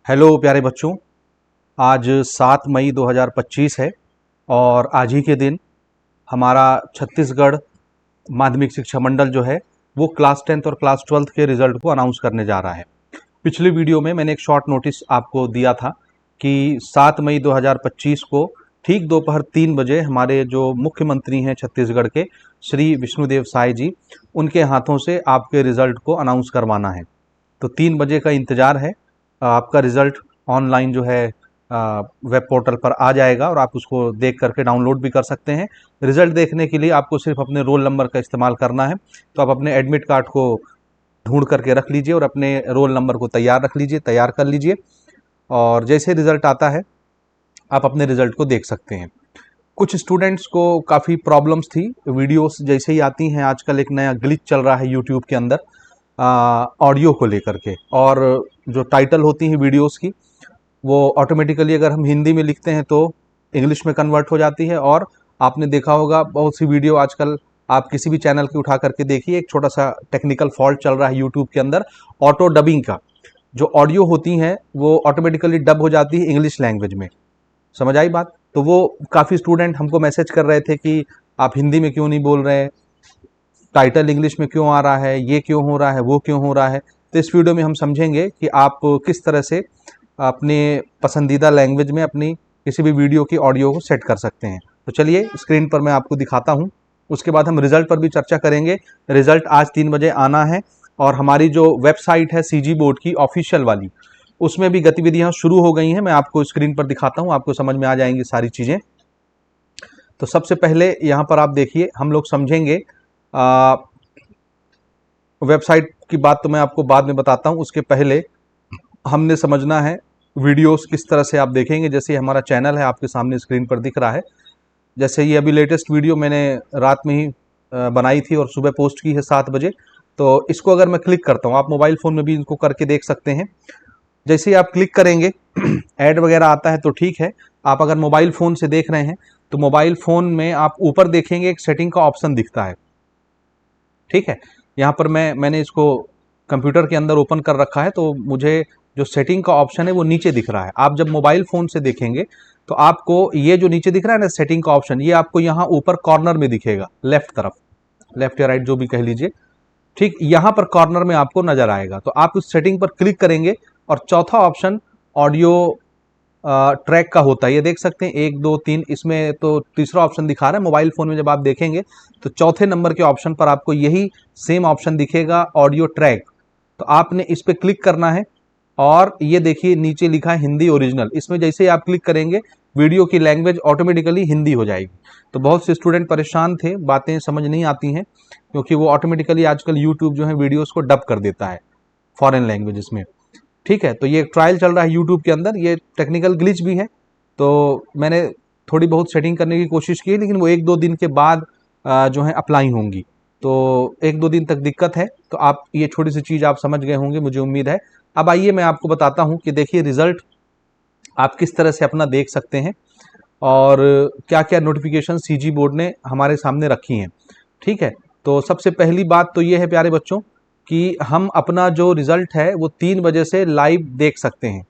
Hello प्यारे बच्चों। आज 7 मई 2025 है और आज ही के दिन हमारा छत्तीसगढ़ माध्यमिक शिक्षा मंडल जो है वो क्लास 10th और क्लास 12th के रिजल्ट को अनाउंस करने जा रहा है। पिछली वीडियो में मैंने एक शॉर्ट नोटिस आपको दिया था कि 7 मई 2025 को ठीक दोपहर 3 बजे हमारे जो मुख्यमंत्री हैं छत्तीसगढ़ के श्री विष्णुदेव साय जी, उनके हाथों से आपके रिजल्ट को अनाउंस करवाना है। तो 3 बजे का इंतज़ार है। आपका रिज़ल्ट ऑनलाइन जो है वेब पोर्टल पर आ जाएगा और आप उसको देख करके डाउनलोड भी कर सकते हैं। रिज़ल्ट देखने के लिए आपको सिर्फ अपने रोल नंबर का इस्तेमाल करना है। तो आप अपने एडमिट कार्ड को ढूंढ करके रख लीजिए और अपने रोल नंबर को तैयार रख लीजिए, तैयार कर लीजिए और जैसे रिज़ल्ट आता है आप अपने रिज़ल्ट को देख सकते हैं। कुछ स्टूडेंट्स को काफ़ी प्रॉब्लम्स थी, वीडियोस जैसे ही आती हैं। आजकल एक नया ग्लिच चल रहा है यूट्यूब के अंदर ऑडियो को लेकर के, और जो टाइटल होती हैं वीडियोस की वो ऑटोमेटिकली अगर हम हिंदी में लिखते हैं तो इंग्लिश में कन्वर्ट हो जाती है। और आपने देखा होगा बहुत सी वीडियो आजकल आप किसी भी चैनल की उठा करके देखिए, एक छोटा सा टेक्निकल फॉल्ट चल रहा है यूट्यूब के अंदर। ऑटो डबिंग का जो ऑडियो होती हैं वो ऑटोमेटिकली डब हो जाती है इंग्लिश लैंग्वेज में। समझ आई बात? तो वो काफ़ी स्टूडेंट हमको मैसेज कर रहे थे कि आप हिंदी में क्यों नहीं बोल रहे, टाइटल इंग्लिश में क्यों आ रहा है, ये क्यों हो रहा है, वो क्यों हो रहा है। तो इस वीडियो में हम समझेंगे कि आप किस तरह से अपने पसंदीदा लैंग्वेज में अपनी किसी भी वीडियो की ऑडियो को सेट कर सकते हैं। तो चलिए स्क्रीन पर मैं आपको दिखाता हूँ। उसके बाद हम रिजल्ट पर भी चर्चा करेंगे। रिजल्ट आज 3 बजे आना है और हमारी जो वेबसाइट है सीजी बोर्ड की ऑफिशियल वाली, उसमें भी गतिविधियां शुरू हो गई हैं। मैं आपको स्क्रीन पर दिखाता हूं, आपको समझ में आ जाएंगी सारी चीज़ें। तो सबसे पहले यहाँ पर आप देखिए, हम लोग समझेंगे वेबसाइट की बात तो मैं आपको बाद में बताता हूँ। उसके पहले हमने समझना है वीडियोस किस तरह से आप देखेंगे। जैसे हमारा चैनल है आपके सामने स्क्रीन पर दिख रहा है। जैसे ये अभी लेटेस्ट वीडियो मैंने रात में ही बनाई थी और सुबह पोस्ट की है 7 बजे। तो इसको अगर मैं क्लिक करता हूँ, आप मोबाइल फ़ोन में भी इनको करके देख सकते हैं। जैसे ही आप क्लिक करेंगे ऐड वगैरह आता है तो ठीक है। आप अगर मोबाइल फ़ोन से देख रहे हैं तो मोबाइल फ़ोन में आप ऊपर देखेंगे एक सेटिंग का ऑप्शन दिखता है, ठीक है। यहाँ पर मैंने इसको कंप्यूटर के अंदर ओपन कर रखा है तो मुझे जो सेटिंग का ऑप्शन है वो नीचे दिख रहा है। आप जब मोबाइल फ़ोन से देखेंगे तो आपको ये जो नीचे दिख रहा है ना सेटिंग का ऑप्शन, ये आपको यहाँ ऊपर कॉर्नर में दिखेगा, लेफ्ट तरफ, लेफ्ट या राइट जो भी कह लीजिए, ठीक यहाँ पर कॉर्नर में आपको नजर आएगा। तो आप उस सेटिंग पर क्लिक करेंगे और चौथा ऑप्शन ऑडियो ट्रैक का होता है, ये देख सकते हैं 1 2 3। इसमें तो तीसरा ऑप्शन दिखा रहा है। मोबाइल फ़ोन में जब आप देखेंगे तो चौथे नंबर के ऑप्शन पर आपको यही सेम ऑप्शन दिखेगा, ऑडियो ट्रैक। तो आपने इस पर क्लिक करना है और ये देखिए नीचे लिखा है हिंदी ओरिजिनल। इसमें जैसे ही आप क्लिक करेंगे वीडियो की लैंग्वेज ऑटोमेटिकली हिंदी हो जाएगी। तो बहुत से स्टूडेंट परेशान थे, बातें समझ नहीं आती हैं क्योंकि वो ऑटोमेटिकली आजकल यूट्यूब जो है वीडियोस को डब कर देता है फॉरेन लैंग्वेजेस में, ठीक है। तो ये एक ट्रायल चल रहा है यूट्यूब के अंदर, ये टेक्निकल ग्लिच भी है। तो मैंने थोड़ी बहुत सेटिंग करने की कोशिश की लेकिन वो 1 2 दिन के बाद जो है अप्लाई होंगी। तो 1 2 दिन तक दिक्कत है। तो आप ये छोटी सी चीज़ आप समझ गए होंगे, मुझे उम्मीद है। अब आइए मैं आपको बताता हूँ कि देखिए रिजल्ट आप किस तरह से अपना देख सकते हैं और क्या क्या नोटिफिकेशन सीजी बोर्ड ने हमारे सामने रखी हैं, ठीक है। तो सबसे पहली बात तो ये है प्यारे बच्चों कि हम अपना जो रिज़ल्ट है वो 3 बजे से लाइव देख सकते हैं,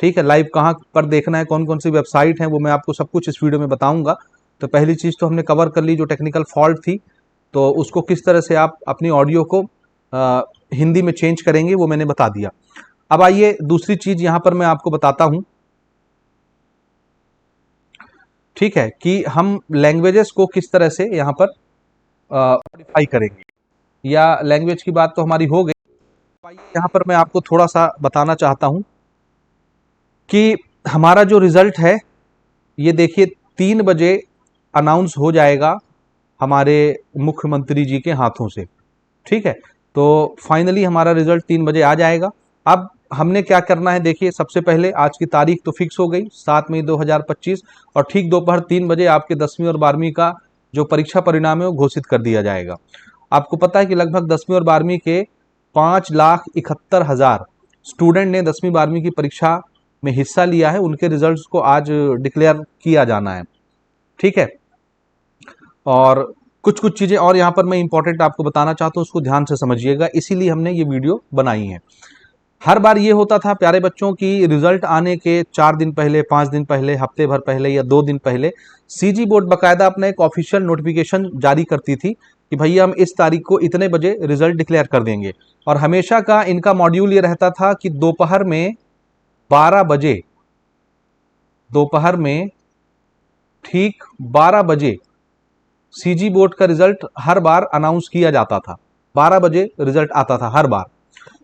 ठीक है। लाइव कहाँ पर देखना है, कौन कौन सी वेबसाइट है, वो मैं आपको सब कुछ इस वीडियो में बताऊंगा। तो पहली चीज़ तो हमने कवर कर ली जो टेक्निकल फॉल्ट थी, तो उसको किस तरह से आप अपनी ऑडियो को हिंदी में चेंज करेंगे वो मैंने बता दिया। अब आइए दूसरी चीज़ यहाँ पर मैं आपको बताता हूँ, ठीक है, कि हम लैंग्वेजेस को किस तरह से यहाँ पर मॉडिफाई करेंगे। या लैंग्वेज की बात तो हमारी हो गई। यहाँ पर मैं आपको थोड़ा सा बताना चाहता हूँ कि हमारा जो रिजल्ट है ये देखिए 3 बजे अनाउंस हो जाएगा हमारे मुख्यमंत्री जी के हाथों से, ठीक है। तो फाइनली हमारा रिजल्ट 3 बजे आ जाएगा। अब हमने क्या करना है, देखिए सबसे पहले आज की तारीख तो फिक्स हो गई 7 मई 2025 और ठीक दोपहर 3 बजे आपके 10वीं और 12वीं का जो परीक्षा परिणाम है वो घोषित कर दिया जाएगा। आपको पता है कि लगभग 10वीं और 12वीं के 5,71,000 स्टूडेंट ने 10वीं 12वीं की परीक्षा में हिस्सा लिया है। उनके रिजल्ट्स को आज डिक्लेयर किया जाना है, ठीक है। और कुछ कुछ चीज़ें और यहाँ पर मैं इंपॉर्टेंट आपको बताना चाहता हूँ, उसको ध्यान से समझिएगा, इसीलिए हमने ये वीडियो बनाई है। हर बार ये होता था प्यारे बच्चों की रिजल्ट आने के 4 दिन पहले, 5 दिन पहले, हफ्ते भर पहले या 2 दिन पहले सीजी बोर्ड बकायदा अपना एक ऑफिशियल नोटिफिकेशन जारी करती थी कि भैया हम इस तारीख को इतने बजे रिजल्ट डिक्लेयर कर देंगे। और हमेशा का इनका मॉड्यूल ये रहता था कि दोपहर में 12 बजे, दोपहर में ठीक 12 बजे सीजी बोर्ड का रिजल्ट हर बार अनाउंस किया जाता था। 12 बजे रिजल्ट आता था हर बार।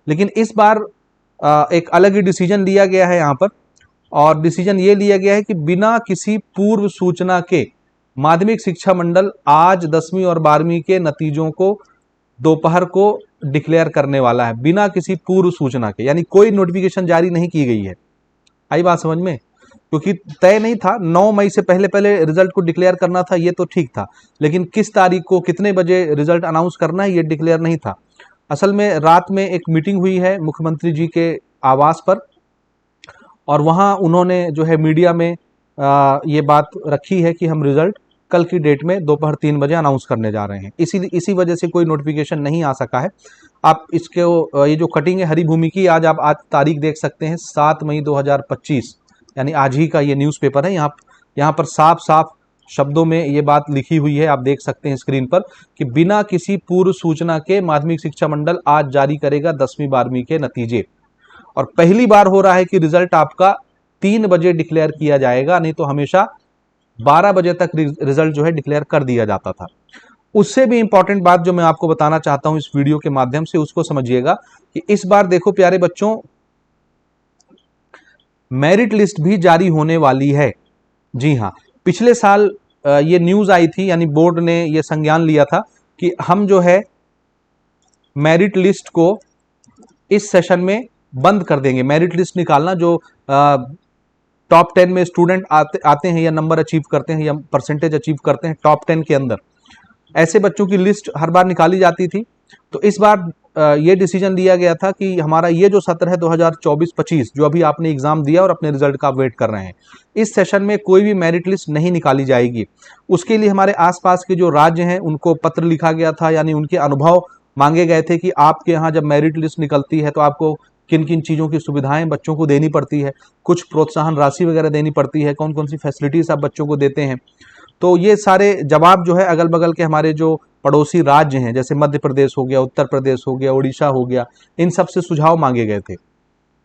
लेकिन इस बार एक अलग ही डिसीजन लिया गया है यहाँ पर, और डिसीजन ये लिया गया है कि बिना किसी पूर्व सूचना के माध्यमिक शिक्षा मंडल आज 10वीं और 12वीं के नतीजों को दोपहर को डिक्लेयर करने वाला है, बिना किसी पूर्व सूचना के। यानी कोई नोटिफिकेशन जारी नहीं की गई है। आई बात समझ में? क्योंकि तय नहीं था, 9 मई से पहले पहले रिजल्ट को डिक्लेयर करना था, ये तो ठीक था, लेकिन किस तारीख को कितने बजे रिजल्ट अनाउंस करना है ये डिक्लेयर नहीं था। असल में रात में एक मीटिंग हुई है मुख्यमंत्री जी के आवास पर, और वहां उन्होंने जो है मीडिया में ये बात रखी है कि हम रिजल्ट कल की डेट में दोपहर 3 बजे अनाउंस करने जा रहे हैं। इसी वजह से कोई नोटिफिकेशन नहीं आ सका है। आप इसके ये जो कटिंग है हरी भूमि की, आज तारीख देख सकते हैं 7 मई 2025, यानी आज ही का ये न्यूज़पेपर है। यहाँ पर साफ साफ शब्दों में ये बात लिखी हुई है, आप देख सकते हैं स्क्रीन पर, कि बिना किसी पूर्व सूचना के माध्यमिक शिक्षा मंडल आज जारी करेगा 10वीं 12वीं के नतीजे। और पहली बार हो रहा है कि रिजल्ट आपका 3 बजे डिक्लेयर किया जाएगा, नहीं तो हमेशा 12 बजे तक रिजल्ट जो है डिक्लेयर कर दिया जाता था। उससे भी इंपॉर्टेंट बात जो मैं आपको बताना चाहता हूं इस वीडियो के माध्यम से, उसको समझिएगा कि इस बार देखो प्यारे बच्चों, मेरिट लिस्ट भी जारी होने वाली है। जी हाँ, पिछले साल ये न्यूज आई थी, यानी बोर्ड ने ये संज्ञान लिया था कि हम जो है मेरिट लिस्ट को इस सेशन में बंद कर देंगे। मेरिट लिस्ट निकालना, जो टॉप 10 में स्टूडेंट आते हैं या नंबर अचीव करते हैं या परसेंटेज अचीव करते हैं टॉप 10 के अंदर, ऐसे बच्चों की लिस्ट हर बार निकाली जाती थी। तो इस बार ये डिसीजन लिया गया था कि हमारा ये जो सत्र है 2024-25, जो अभी आपने एग्जाम दिया और अपने रिजल्ट का वेट कर रहे हैं, इस सेशन में कोई भी मेरिट लिस्ट नहीं निकाली जाएगी। उसके लिए हमारे आसपास के जो राज्य हैं उनको पत्र लिखा गया था, यानी उनके अनुभव मांगे गए थे कि आपके यहाँ जब मेरिट लिस्ट निकलती है तो आपको किन किन चीज़ों की सुविधाएं बच्चों को देनी पड़ती है, कुछ प्रोत्साहन राशि वगैरह देनी पड़ती है, कौन कौन सी फैसिलिटीज आप बच्चों को देते हैं। तो ये सारे जवाब जो है अगल बगल के हमारे जो पड़ोसी राज्य हैं, जैसे मध्य प्रदेश हो गया, उत्तर प्रदेश हो गया, उड़ीसा हो गया, इन सब से सुझाव मांगे गए थे।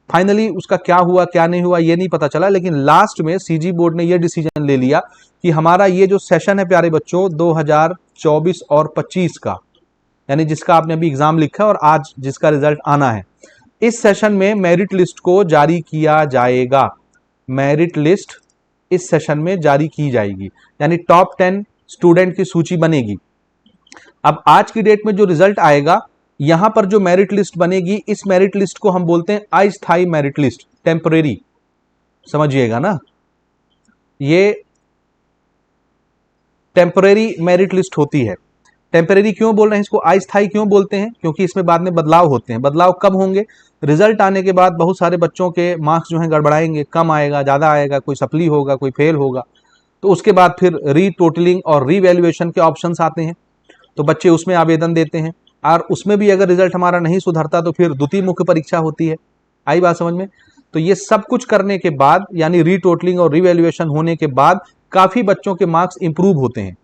फाइनली उसका क्या हुआ क्या नहीं हुआ ये नहीं पता चला, लेकिन लास्ट में सीजी बोर्ड ने यह डिसीजन ले लिया कि हमारा ये जो सेशन है प्यारे बच्चों 2024 और 25 का, यानी जिसका आपने अभी एग्जाम लिखा है और आज जिसका रिजल्ट आना है, इस सेशन में मेरिट लिस्ट को जारी किया जाएगा। मेरिट लिस्ट इस सेशन में जारी की जाएगी, यानी टॉप 10 स्टूडेंट की सूची बनेगी। अब आज की डेट में जो रिजल्ट आएगा, यहां पर जो मेरिट लिस्ट बनेगी, इस मेरिट लिस्ट को हम बोलते हैं अस्थायी मेरिट लिस्ट, टेम्परेरी, समझिएगा ना। ये टेम्परेरी मेरिट लिस्ट होती है। टेम्परेरी क्यों बोल रहे हैं इसको, अस्थायी क्यों बोलते हैं? क्योंकि इसमें बाद में बदलाव होते हैं। बदलाव कब होंगे? रिजल्ट आने के बाद बहुत सारे बच्चों के मार्क्स जो हैं गड़बड़ाएंगे, कम आएगा, ज़्यादा आएगा, कोई सप्ली होगा, कोई फेल होगा, तो उसके बाद फिर रीटोटलिंग और रीवैल्यूएशन के ऑप्शंस आते हैं, तो बच्चे उसमें आवेदन देते हैं, और उसमें भी अगर रिजल्ट हमारा नहीं सुधरता तो फिर द्वितीय मुख्य परीक्षा होती है। आई बात समझ में? तो ये सब कुछ करने के बाद, यानी रीटोटलिंग और रीवैल्यूएशन होने के बाद काफ़ी बच्चों के मार्क्स इंप्रूव होते हैं।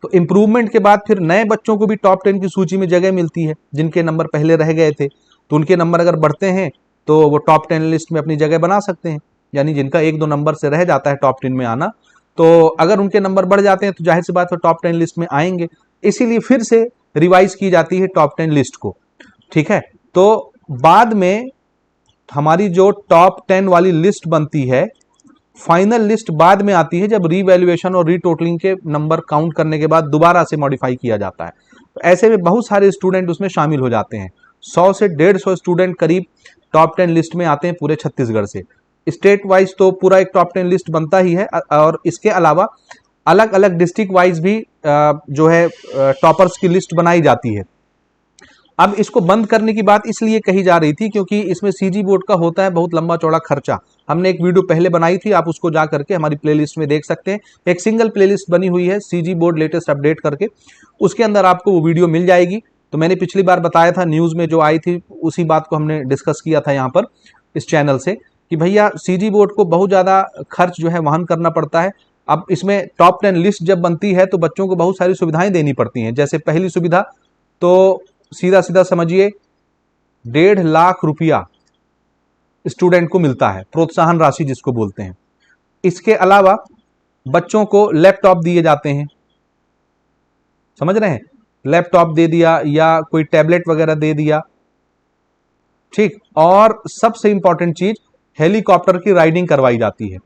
तो इम्प्रूवमेंट के बाद फिर नए बच्चों को भी टॉप 10 की सूची में जगह मिलती है, जिनके नंबर पहले रह गए थे, तो उनके नंबर अगर बढ़ते हैं तो वो टॉप 10 लिस्ट में अपनी जगह बना सकते हैं। यानी जिनका 1-2 नंबर से रह जाता है टॉप 10 में आना, तो अगर उनके नंबर बढ़ जाते हैं तो जाहिर सी बात है टॉप 10 लिस्ट में आएंगे। इसीलिए फिर से रिवाइज की जाती है टॉप 10 लिस्ट को, ठीक है। तो बाद में हमारी जो टॉप 10 वाली लिस्ट बनती है, फाइनल लिस्ट बाद में आती है, जब रीवैल्यूएशन और रीटोटलिंग के नंबर काउंट करने के बाद दोबारा से मॉडिफाई किया जाता है। तो ऐसे में बहुत सारे स्टूडेंट उसमें शामिल हो जाते हैं। 100 से 150 स्टूडेंट करीब टॉप 10 लिस्ट में आते हैं पूरे छत्तीसगढ़ से। स्टेट वाइज तो पूरा एक टॉप 10 लिस्ट बनता ही है, और इसके अलावा अलग अलग डिस्ट्रिक्ट वाइज भी जो है टॉपर्स की लिस्ट बनाई जाती है। अब इसको बंद करने की बात इसलिए कही जा रही थी क्योंकि इसमें सीजी बोर्ड का होता है बहुत लंबा चौड़ा खर्चा। हमने एक वीडियो पहले बनाई थी, आप उसको जा करके हमारी प्लेलिस्ट में देख सकते हैं। एक सिंगल प्लेलिस्ट बनी हुई है सीजी बोर्ड लेटेस्ट अपडेट करके, उसके अंदर आपको वो वीडियो मिल जाएगी। तो मैंने पिछली बार बताया था, न्यूज़ में जो आई थी उसी बात को हमने डिस्कस किया था यहाँ पर इस चैनल से, कि भैया सीजी बोर्ड को बहुत ज़्यादा खर्च जो है वहन करना पड़ता है। अब इसमें टॉप 10 लिस्ट जब बनती है तो बच्चों को बहुत सारी सुविधाएं देनी पड़ती हैं। जैसे पहली सुविधा तो सीधा सीधा समझिए 1.5 लाख रुपया स्टूडेंट को मिलता है, प्रोत्साहन राशि जिसको बोलते हैं। इसके अलावा बच्चों को लैपटॉप दिए जाते हैं, समझ रहे हैं, लैपटॉप दे दिया या कोई टैबलेट वगैरह दे दिया, ठीक। और सबसे इंपॉर्टेंट चीज, हेलीकॉप्टर की राइडिंग करवाई जाती है,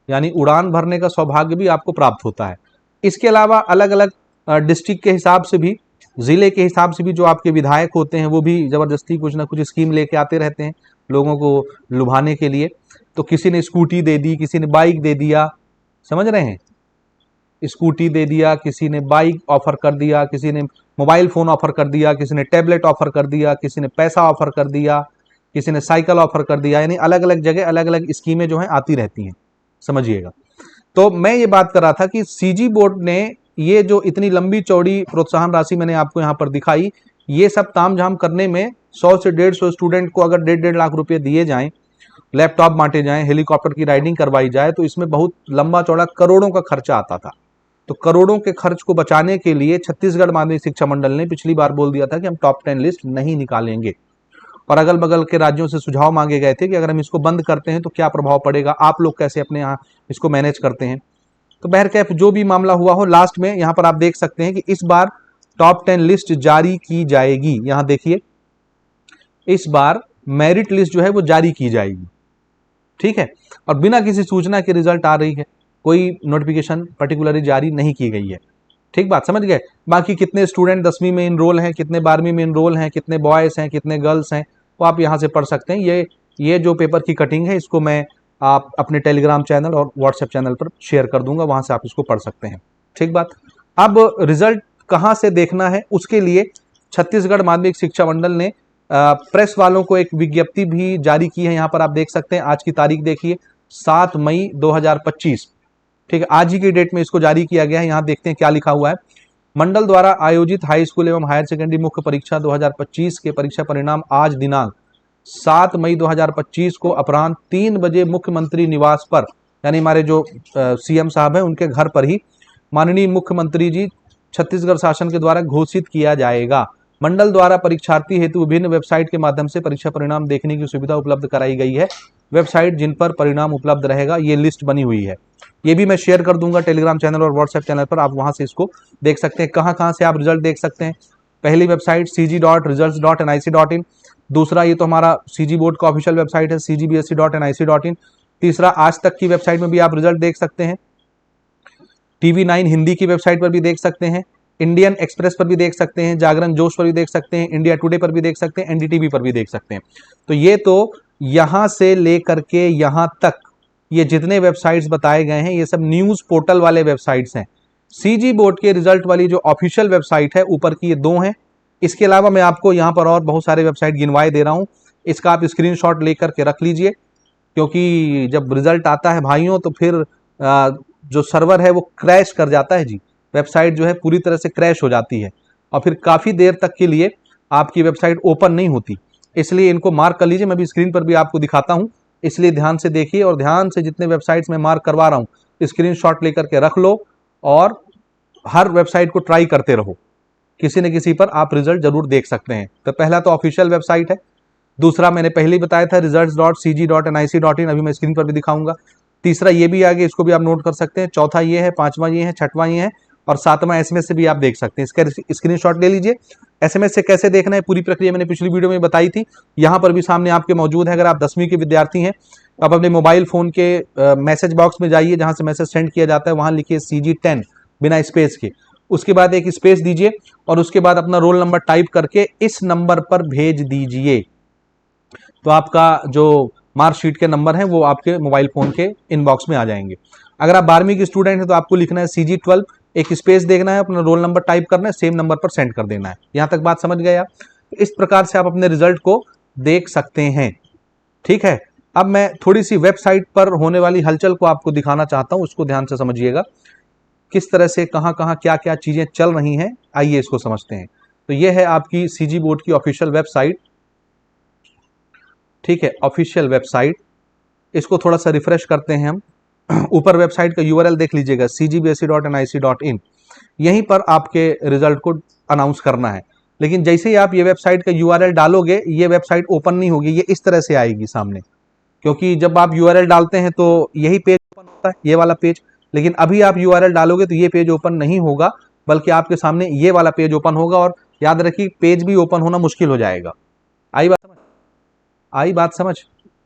यानी उड़ान भरने का सौभाग्य भी आपको प्राप्त होता है। इसके अलावा अलग अलग डिस्ट्रिक्ट के हिसाब से भी, जिले के हिसाब से भी जो आपके विधायक होते हैं वो भी जबरदस्ती कुछ ना कुछ स्कीम लेके आते रहते हैं लोगों को लुभाने के लिए। तो किसी ने स्कूटी दे दी, किसी ने बाइक दे दिया, समझ रहे हैं, स्कूटी दे दिया, किसी ने बाइक ऑफर कर दिया, किसी ने मोबाइल फोन ऑफर कर दिया, किसी ने टैबलेट ऑफर कर दिया, किसी ने पैसा ऑफर कर दिया, किसी ने साइकिल ऑफर कर दिया। यानी अलग अलग जगह अलग अलग स्कीमें जो हैं आती रहती हैं, समझिएगा। तो मैं ये बात कर रहा था कि सीजी बोर्ड ने ये जो इतनी लंबी चौड़ी प्रोत्साहन राशि मैंने आपको यहाँ पर दिखाई, ये सब तामझाम करने में 100 से 150 स्टूडेंट को अगर 1.5 लाख रुपए दिए जाएं, लैपटॉप बांटे जाएं, हेलीकॉप्टर की राइडिंग करवाई जाए, तो इसमें बहुत लंबा चौड़ा करोड़ों का खर्चा आता था। तो करोड़ों के खर्च को बचाने के लिए छत्तीसगढ़ माध्यमिक शिक्षा मंडल ने पिछली बार बोल दिया था कि हम टॉप 10 लिस्ट नहीं निकालेंगे, और अगल बगल के राज्यों से सुझाव मांगे गए थे कि अगर हम इसको बंद करते हैं तो क्या प्रभाव पड़ेगा, आप लोग कैसे अपने यहाँ इसको मैनेज करते हैं। तो बहरकैफ जो भी मामला हुआ हो, लास्ट में यहाँ पर आप देख सकते हैं कि इस बार टॉप 10 लिस्ट जारी की जाएगी। यहाँ देखिए, इस बार मेरिट लिस्ट जो है वो जारी की जाएगी, ठीक है, और बिना किसी सूचना के रिजल्ट आ रही है, कोई नोटिफिकेशन पर्टिकुलरली जारी नहीं की गई है, ठीक बात समझ गए। बाकी कितने स्टूडेंट 10वीं में इनरोल हैं, कितने 12वीं में इनरोल हैं, कितने बॉयज हैं, कितने गर्ल्स हैं, वो आप यहाँ से पढ़ सकते हैं। ये जो पेपर की कटिंग है इसको मैं आप अपने टेलीग्राम चैनल और व्हाट्सएप चैनल पर शेयर कर दूंगा, वहां से आप इसको पढ़ सकते हैं, ठीक बात। अब रिजल्ट कहाँ से देखना है, उसके लिए छत्तीसगढ़ माध्यमिक शिक्षा मंडल ने प्रेस वालों को एक विज्ञप्ति भी जारी की है। यहाँ पर आप देख सकते हैं, आज की तारीख देखिए 7 मई 2025, ठीक है, आज ही की डेट में इसको जारी किया गया है। यहाँ देखते हैं क्या लिखा हुआ है। मंडल द्वारा आयोजित हाई स्कूल एवं हायर सेकेंडरी मुख्य परीक्षा 2025 के परीक्षा परिणाम आज दिनांक 7 मई 2025 को अपराह्न 3 बजे मुख्यमंत्री निवास पर, यानी हमारे जो सीएम साहब हैं उनके घर पर ही माननीय मुख्यमंत्री जी छत्तीसगढ़ शासन के द्वारा घोषित किया जाएगा। मंडल द्वारा परीक्षार्थी हेतु विभिन्न वेबसाइट के माध्यम से परीक्षा परिणाम देखने की सुविधा उपलब्ध कराई गई है। वेबसाइट जिन पर परिणाम उपलब्ध रहेगा, ये लिस्ट बनी हुई है, ये भी मैं शेयर कर दूंगा टेलीग्राम चैनल और व्हाट्सएप चैनल पर, आप वहां से इसको देख सकते हैं। कहाँ कहाँ से आप रिजल्ट देख सकते हैं, पहली वेबसाइट cg.results.nic.in, दूसरा ये तो हमारा सीजी बोर्ड का ऑफिशियल वेबसाइट है cgbsc.nic.in, तीसरा आज तक की वेबसाइट में भी आप रिजल्ट देख सकते हैं, TV9 हिंदी की वेबसाइट पर भी देख सकते हैं, इंडियन एक्सप्रेस पर भी देख सकते हैं, जागरण जोश पर भी देख सकते हैं, इंडिया टुडे पर भी देख सकते हैं, एनडीटीवी पर भी देख सकते हैं। तो ये तो यहां से लेकर के यहां तक ये जितने वेबसाइट्स बताए गए हैं ये सब न्यूज पोर्टल वाले वेबसाइट्स हैं। सीजी बोर्ड के रिजल्ट वाली जो ऑफिशियल वेबसाइट है ऊपर की, ये 2 हैं। इसके अलावा मैं आपको यहाँ पर और बहुत सारे वेबसाइट गिनवाए दे रहा हूँ, इसका आप स्क्रीनशॉट लेकर के रख लीजिए, क्योंकि जब रिजल्ट आता है भाइयों तो फिर जो सर्वर है वो क्रैश कर जाता है जी, वेबसाइट जो है पूरी तरह से क्रैश हो जाती है और फिर काफ़ी देर तक के लिए आपकी वेबसाइट ओपन नहीं होती। इसलिए इनको मार्क कर लीजिए, मैं भी स्क्रीन पर भी आपको दिखाता हूँ, इसलिए ध्यान से देखिए और ध्यान से जितने वेबसाइट्स में मार्क करवा रहा हूँ स्क्रीनशॉट लेकर के रख लो और हर वेबसाइट को ट्राई करते रहो, किसी न किसी पर आप रिजल्ट जरूर देख सकते हैं। तो पहला तो ऑफिशियल वेबसाइट है, दूसरा मैंने पहले ही बताया था results.cg.nic.in, अभी मैं स्क्रीन पर भी दिखाऊंगा, तीसरा ये भी आगे, इसको भी आप नोट कर सकते हैं, चौथा ये है, पांचवा ये है, छठवां ये है और सातवां एसएमएस से भी आप देख सकते हैं। इसका स्क्रीनशॉट ले लीजिए। एसएमएस से कैसे देखना है पूरी प्रक्रिया मैंने पिछली वीडियो में बताई थी, यहाँ पर भी सामने आपके मौजूद है। अगर आप 10वीं के विद्यार्थी हैं आप अपने मोबाइल फोन के मैसेज बॉक्स में जाइए, जहां से मैसेज सेंड किया जाता है वहां लिखिए CG10 बिना स्पेस के, उसके बाद एक स्पेस दीजिए और उसके बाद अपना रोल नंबर टाइप करके इस नंबर पर भेज दीजिए। तो आपका जो मार्कशीट के नंबर हैं वो आपके मोबाइल फोन के इनबॉक्स में आ जाएंगे। अगर आप 12वीं के स्टूडेंट हैं तो आपको लिखना है CG12, एक स्पेस देखना है, अपना रोल नंबर टाइप करना है, सेम नंबर पर सेंड कर देना है। यहां तक बात समझ गए आप? इस प्रकार से आप अपने रिजल्ट को देख सकते हैं, ठीक है। अब मैं थोड़ी सी वेबसाइट पर होने वाली हलचल को आपको दिखाना चाहता हूं, उसको ध्यान से समझिएगा। किस तरह से कहाँ कहाँ क्या क्या चीज़ें चल रही हैं, आइए इसको समझते हैं। तो ये है आपकी सीजी बोर्ड की ऑफिशियल वेबसाइट, ठीक है, ऑफिशियल वेबसाइट। इसको थोड़ा सा रिफ्रेश करते हैं हम। ऊपर वेबसाइट का यूआरएल देख लीजिएगा, cgbse.nic.in। यहीं पर आपके रिजल्ट को अनाउंस करना है। लेकिन जैसे ही आप ये वेबसाइट का यूआरएल डालोगे, ये वेबसाइट ओपन नहीं होगी, ये इस तरह से आएगी सामने। क्योंकि जब आप यूआरएल डालते हैं तो यही पेज ओपन होता है, ये वाला पेज। लेकिन अभी आप यूआरएल डालोगे तो ये पेज ओपन नहीं होगा, बल्कि आपके सामने ये वाला पेज ओपन होगा। और याद रखिए, पेज भी ओपन होना मुश्किल हो जाएगा। आई बात समझ? आई बात समझ?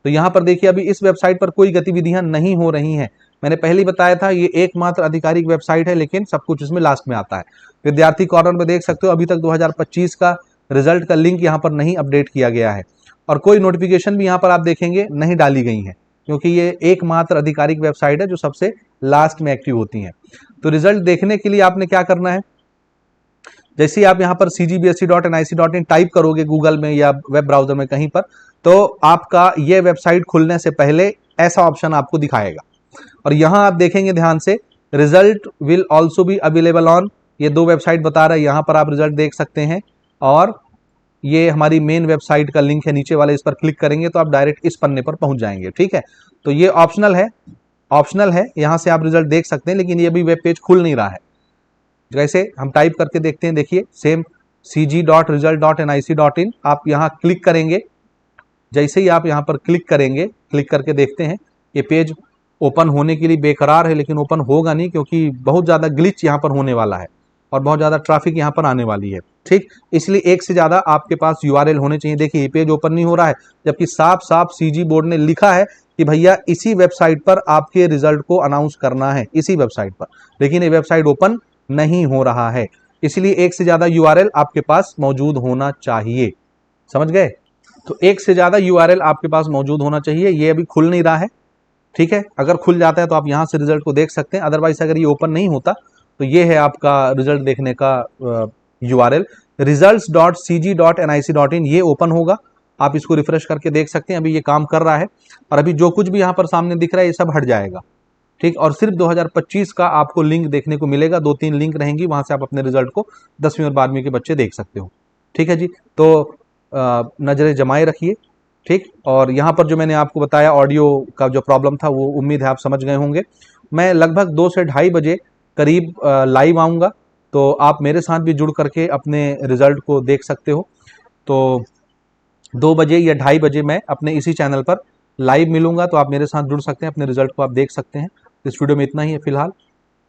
तो यहां पर देखिए, अभी इस वेबसाइट पर कोई गतिविधियां नहीं हो रही हैं। मैंने पहले ही बताया था, ये एकमात्र आधिकारिक वेबसाइट है, लेकिन सब कुछ इसमें लास्ट में आता है। विद्यार्थी कॉर्नर में देख सकते हो, अभी तक 2025 का रिजल्ट का लिंक यहाँ पर नहीं अपडेट किया गया है, और कोई नोटिफिकेशन भी यहाँ पर आप देखेंगे नहीं डाली गई है, क्योंकि ये एकमात्र आधिकारिक वेबसाइट है जो सबसे लास्ट में एक्टिव होती है। तो रिजल्ट देखने के लिए आपने क्या करना है, जैसे ही आप यहाँ पर cgbse.nic.in टाइप करोगे गूगल में या वेब ब्राउजर में कहीं पर, तो आपका ये वेबसाइट खुलने से पहले ऐसा ऑप्शन आपको दिखाएगा। और यहां आप देखेंगे ध्यान से, result will also be available on, ये दो वेबसाइट बता रहा है, यहां पर आप रिजल्ट देख सकते हैं। और ये हमारी मेन वेबसाइट का लिंक है नीचे वाले, इस पर क्लिक करेंगे तो आप डायरेक्ट इस पन्ने पर पहुंच जाएंगे, ठीक है। तो ये ऑप्शनल है, यहां से आप रिजल्ट देख सकते हैं, लेकिन ये भी वेब पेज खुल नहीं रहा है। जैसे हम टाइप करके देखते हैं, देखिए सेम cg.result.nic.in, आप यहाँ क्लिक करेंगे। जैसे ही आप यहाँ पर क्लिक करेंगे, क्लिक करके देखते हैं, ये पेज ओपन होने के लिए बेकरार है, लेकिन ओपन होगा नहीं, क्योंकि बहुत ज़्यादा ग्लिच यहाँ पर होने वाला है और बहुत ज़्यादा ट्रैफिक यहाँ पर आने वाली है, ठीक। इसलिए एक से ज़्यादा आपके पास यूआरएल होने चाहिए। देखिए ये पेज ओपन नहीं हो रहा है, जबकि साफ साफ सीजी बोर्ड ने लिखा है कि भैया इसी वेबसाइट पर आपके रिजल्ट को अनाउंस करना है, इसी वेबसाइट पर, लेकिन ये वेबसाइट ओपन नहीं हो रहा है। इसलिए एक से ज़्यादा यूआरएल आपके पास मौजूद होना चाहिए, समझ गए। तो एक से ज़्यादा यूआरएल आपके पास मौजूद होना चाहिए। ये अभी खुल नहीं रहा है, ठीक है। अगर खुल जाता है तो आप यहाँ से रिजल्ट को देख सकते हैं, अदरवाइज अगर ये ओपन नहीं होता तो ये है आपका रिजल्ट देखने का यूआरएल, results.cg.nic.in। ये ओपन होगा, आप इसको रिफ्रेश करके देख सकते हैं। अभी ये काम कर रहा है, और अभी जो कुछ भी यहाँ पर सामने दिख रहा है ये सब हट जाएगा, ठीक। और सिर्फ 2025 का आपको लिंक देखने को मिलेगा, 2-3 लिंक रहेंगी, वहां से आप अपने रिजल्ट को 10वीं और 12वीं के बच्चे देख सकते हो, ठीक है जी। तो नजरें जमाए रखिए, ठीक। और यहाँ पर जो मैंने आपको बताया ऑडियो का जो प्रॉब्लम था, वो उम्मीद है आप समझ गए होंगे। मैं लगभग 2 से 2:30 बजे करीब लाइव आऊँगा, तो आप मेरे साथ भी जुड़ करके अपने रिजल्ट को देख सकते हो। तो 2 बजे या 2:30 बजे मैं अपने इसी चैनल पर लाइव मिलूंगा, तो आप मेरे साथ जुड़ सकते हैं, अपने रिजल्ट को आप देख सकते हैं। इस वीडियो में इतना ही है फिलहाल,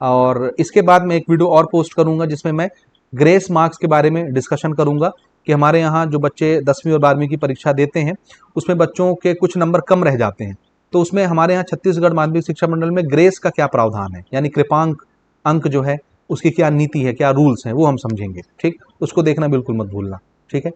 और इसके बाद मैं एक वीडियो और पोस्ट करूंगा जिसमें मैं ग्रेस मार्क्स के बारे में डिस्कशन करूंगा कि हमारे यहाँ जो बच्चे 10वीं और 12वीं की परीक्षा देते हैं, उसमें बच्चों के कुछ नंबर कम रह जाते हैं, तो उसमें हमारे यहाँ छत्तीसगढ़ माध्यमिक शिक्षा मंडल में ग्रेस का क्या प्रावधान है, यानी कृपांक अंक जो है उसकी क्या नीति है, क्या रूल्स हैं, वो हम समझेंगे, ठीक। उसको देखना बिल्कुल मत भूलना, ठीक है।